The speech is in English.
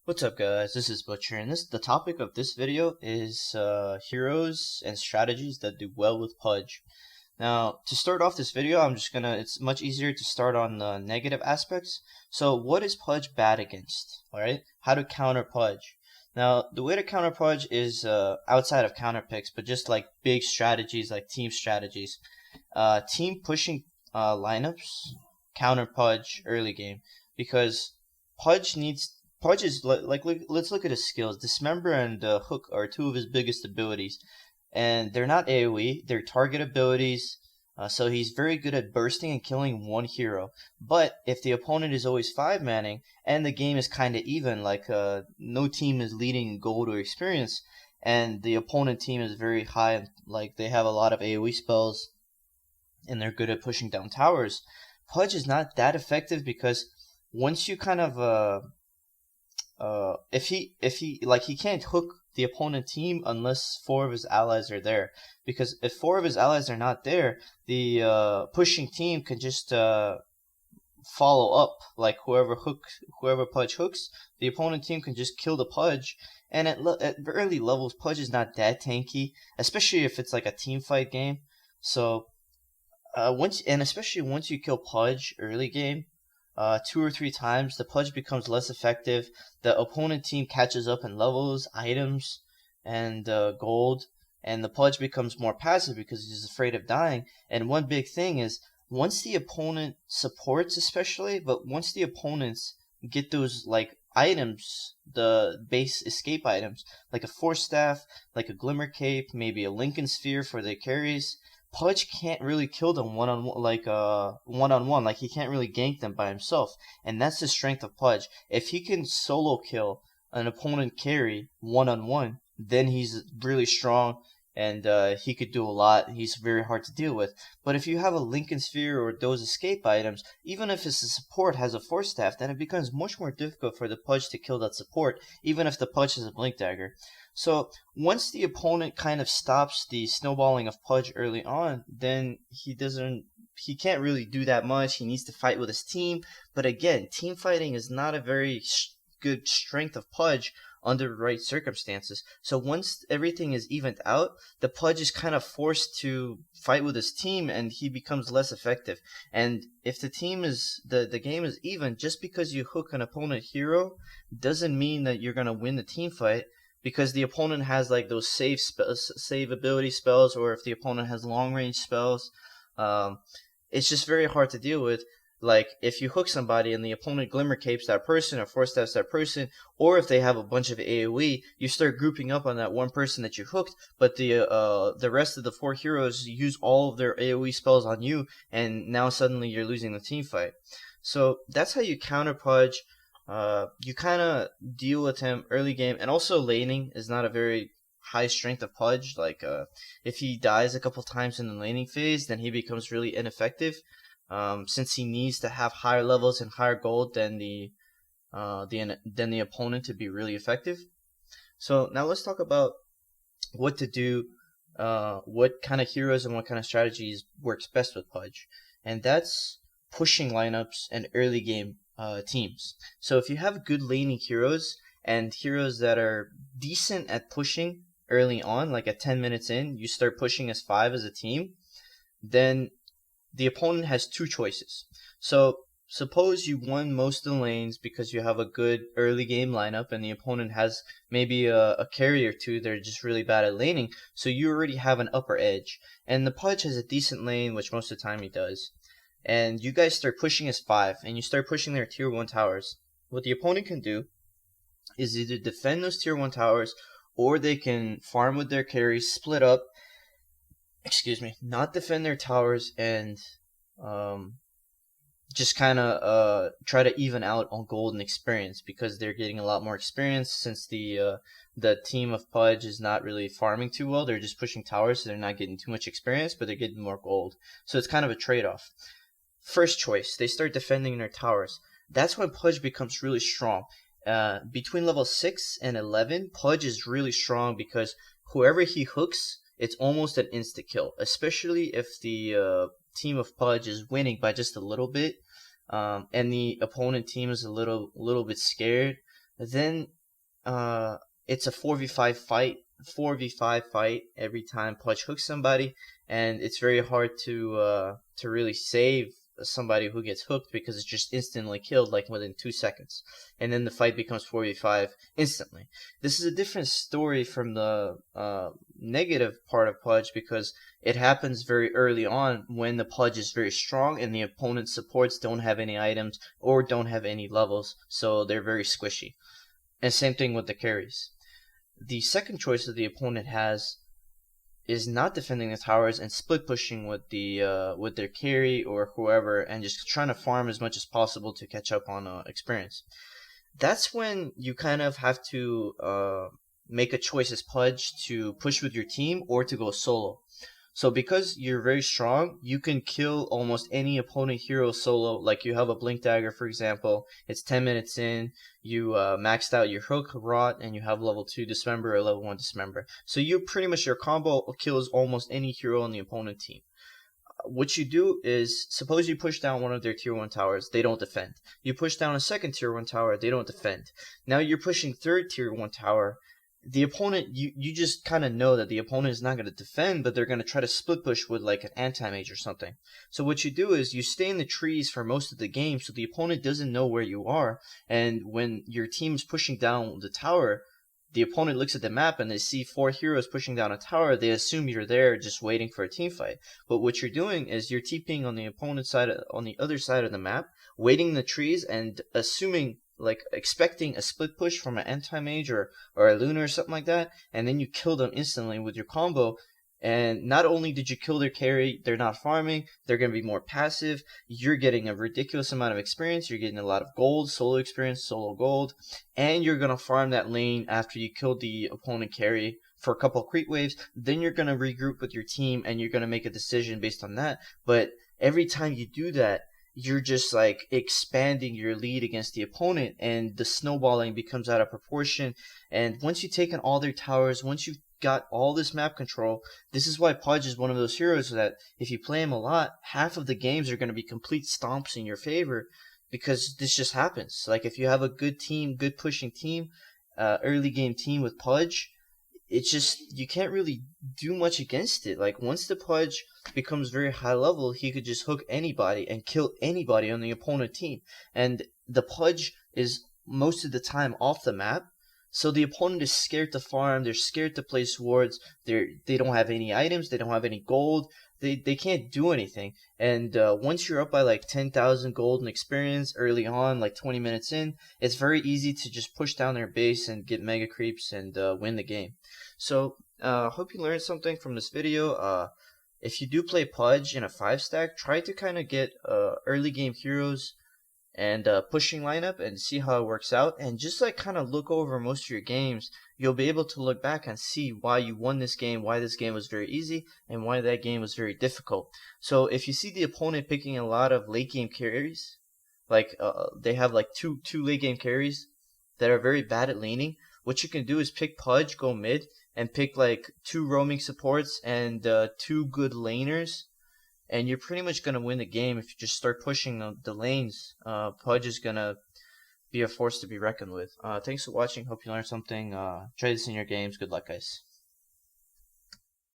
What's up, guys? This is Butcher, and the topic of this video is heroes and strategies that do well with Pudge. Now, to start off this video, it's much easier to start on the negative aspects. So, what is Pudge bad against? Alright? How to counter Pudge. Now, the way to counter Pudge is outside of counter picks, but just like big strategies, like team strategies. Team pushing lineups counter Pudge early game because Pudge needs Pudge is let's look at his skills. Dismember and Hook are two of his biggest abilities, and they're not AoE. They're target abilities. So he's very good at bursting and killing one hero. But if the opponent is always 5-manning and the game is kind of even, like no team is leading in gold or experience, and the opponent team is very high, like they have a lot of AoE spells and they're good at pushing down towers, Pudge is not that effective because once you kind of if he like he can't hook the opponent team unless four of his allies are there, because if four of his allies are not there, the pushing team can just follow up, like whoever Pudge hooks, the opponent team can just kill the Pudge. And at early levels, Pudge is not that tanky, especially if it's like a team fight game. So especially once you kill Pudge early game, 2 or 3 times, the Pudge becomes less effective. The opponent team catches up in levels, items, and gold, and the Pudge becomes more passive because he's afraid of dying. And one big thing is once the opponent supports, especially, but once the opponents get those like items, the base escape items, like a Force Staff, like a Glimmer Cape, maybe a Lincoln Sphere for the carries, Pudge can't really kill them one on one. Like he can't really gank them by himself, and that's the strength of Pudge. If he can solo kill an opponent carry one-on-one, then he's really strong, and he could do a lot. He's very hard to deal with. But if you have a Lincoln Sphere or those escape items, even if his support has a Force Staff, then it becomes much more difficult for the Pudge to kill that support, even if the Pudge has a Blink Dagger. So once the opponent kind of stops the snowballing of Pudge early on, then he can't really do that much. He needs to fight with his team. But again, team fighting is not a very good strength of Pudge under the right circumstances. So once everything is evened out, the Pudge is kind of forced to fight with his team, and he becomes less effective. And if the game is even, just because you hook an opponent hero doesn't mean that you're gonna win the team fight, because the opponent has like those save ability spells, or if the opponent has long range spells, um, it's just very hard to deal with. Like if you hook somebody and the opponent glimmer capes that person or force stabs that person, or if they have a bunch of AoE, you start grouping up on that one person that you hooked, but the rest of the four heroes use all of their AoE spells on you, and now suddenly you're losing the team fight. So that's how you counter Pudge. You kind of deal with him early game, and also laning is not a very high strength of Pudge. Like if he dies a couple times in the laning phase, then he becomes really ineffective. Since he needs to have higher levels and higher gold than the opponent to be really effective. So now let's talk about what to do, what kind of heroes and what kind of strategies works best with Pudge, and that's pushing lineups and early game teams. So if you have good laning heroes and heroes that are decent at pushing early on, like at 10 minutes in, you start pushing as 5 as a team, then the opponent has two choices. So suppose you won most of the lanes because you have a good early game lineup, and the opponent has maybe a carry or two that are just really bad at laning, so you already have an upper edge. And the Pudge has a decent lane, which most of the time he does. And you guys start pushing as 5, and you start pushing their tier 1 towers. What the opponent can do is either defend those tier 1 towers, or they can farm with their carries, split up, not defend their towers, and just kind of try to even out on gold and experience, because they're getting a lot more experience since the team of Pudge is not really farming too well. They're just pushing towers, so they're not getting too much experience, but they're getting more gold. So it's kind of a trade-off. First choice, they start defending their towers. That's when Pudge becomes really strong. Between level 6 and 11, Pudge is really strong because whoever he hooks, it's almost an insta kill, especially if the team of Pudge is winning by just a little bit, and the opponent team is a little bit scared. then it's a 4v5 fight. 4v5 fight every time Pudge hooks somebody, and it's very hard to really save somebody who gets hooked because it's just instantly killed like within 2 seconds, and then the fight becomes 4v5 instantly. This is a different story from the negative part of Pudge because it happens very early on when the Pudge is very strong and the opponent's supports don't have any items or don't have any levels, so they're very squishy. And same thing with the carries. The second choice that the opponent has is not defending the towers and split pushing with their carry or whoever and just trying to farm as much as possible to catch up on experience. That's when you kind of have to make a choice as Pudge to push with your team or to go solo. So because you're very strong, you can kill almost any opponent hero solo. Like you have a Blink Dagger, for example. It's 10 minutes in. You maxed out your hook, rot, and you have level 2 Dismember or level 1 Dismember. So you pretty much, your combo kills almost any hero on the opponent team. What you do is, suppose you push down one of their tier 1 towers, they don't defend. You push down a second tier 1 tower, they don't defend. Now you're pushing third tier 1 tower. The opponent, you just kind of know that the opponent is not going to defend, but they're going to try to split push with like an anti-mage or something. So what you do is you stay in the trees for most of the game so the opponent doesn't know where you are, and when your team is pushing down the tower, the opponent looks at the map and they see 4 heroes pushing down a tower, they assume you're there just waiting for a team fight. But what you're doing is you're TPing on the opponent's side, on the other side of the map, waiting in the trees and assuming, like expecting a split push from an anti-mage or a Luna or something like that, and then you kill them instantly with your combo. And not only did you kill their carry, they're not farming, they're going to be more passive, you're getting a ridiculous amount of experience, you're getting a lot of gold, solo experience, solo gold, and you're going to farm that lane after you kill the opponent carry for a couple of creep waves. Then you're going to regroup with your team and you're going to make a decision based on that. But every time you do that, you're just like expanding your lead against the opponent, and the snowballing becomes out of proportion. And once you've taken all their towers, once you've got all this map control, this is why Pudge is one of those heroes that if you play him a lot, half of the games are going to be complete stomps in your favor, because this just happens. Like if you have a good team, good pushing team, early game team with Pudge, it's just, you can't really do much against it. Like once the Pudge becomes very high level, he could just hook anybody and kill anybody on the opponent team. And the Pudge is most of the time off the map, so the opponent is scared to farm, they're scared to place wards, they don't have any items, they don't have any gold, they can't do anything. And once you're up by like 10,000 gold and experience early on, like 20 minutes in, it's very easy to just push down their base and get mega creeps and win the game. So hope you learned something from this video. If you do play Pudge in a 5-stack, try to kind of get early game heroes and pushing lineup and see how it works out, and just like kind of look over most of your games. You'll be able to look back and see why you won this game, why this game was very easy, and why that game was very difficult. So if you see the opponent picking a lot of late game carries, like they have like two late game carries that are very bad at laning, what you can do is pick Pudge, go mid, and pick like 2 roaming supports and 2 good laners, and you're pretty much going to win the game if you just start pushing the lanes. Pudge is going to be a force to be reckoned with. Thanks for watching. Hope you learned something. Try this in your games. Good luck, guys.